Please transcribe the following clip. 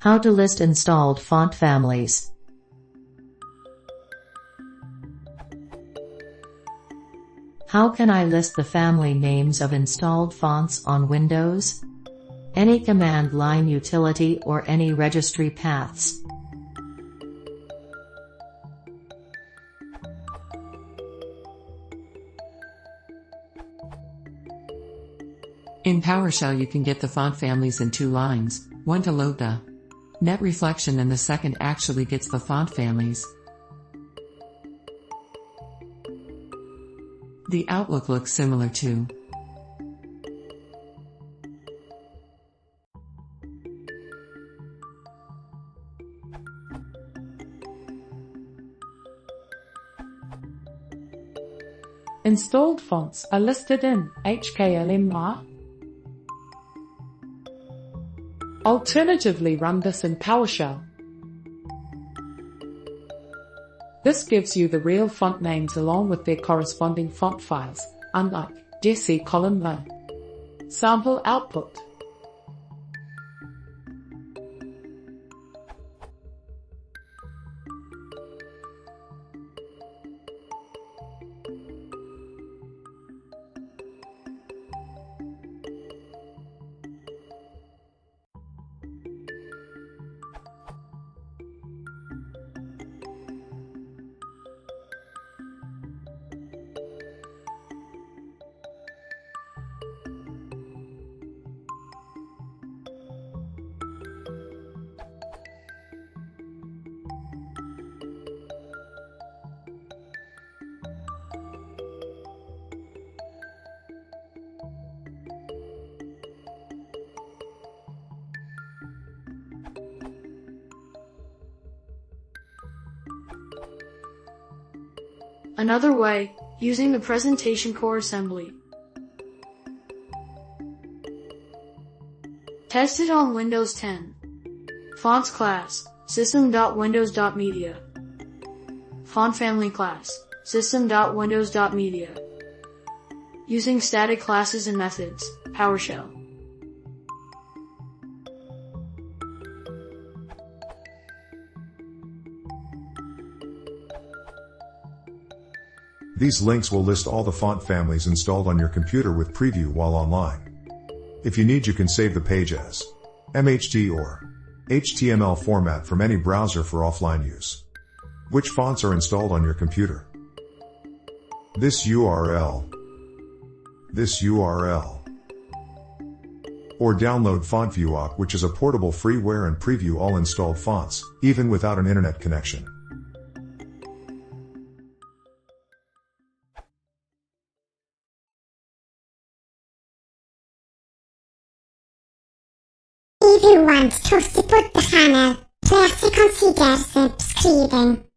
How to list installed font families. How can I list the family names of installed fonts on Windows? Any command line utility or any registry paths. In PowerShell you can get the font families in two lines, one to load the net reflection and the second actually gets the font families. The outlook looks similar too. Installed fonts are listed in HKLMR. Alternatively, run this in PowerShell. This gives you the real font names along with their corresponding font files, unlike commandline. Sample output. Another way, using the presentation core assembly. Tested on Windows 10. Fonts class, system.windows.media. Font family class, system.windows.media. Using static classes and methods, PowerShell. These links will list all the font families installed on your computer with preview while online. If you need, you can save the page as MHD or HTML format from any browser for offline use. Which fonts are installed on your computer? This URL. Or download FontView, which is a portable freeware and preview all installed fonts, even without an internet connection. If you want to support the channel, please consider subscribing.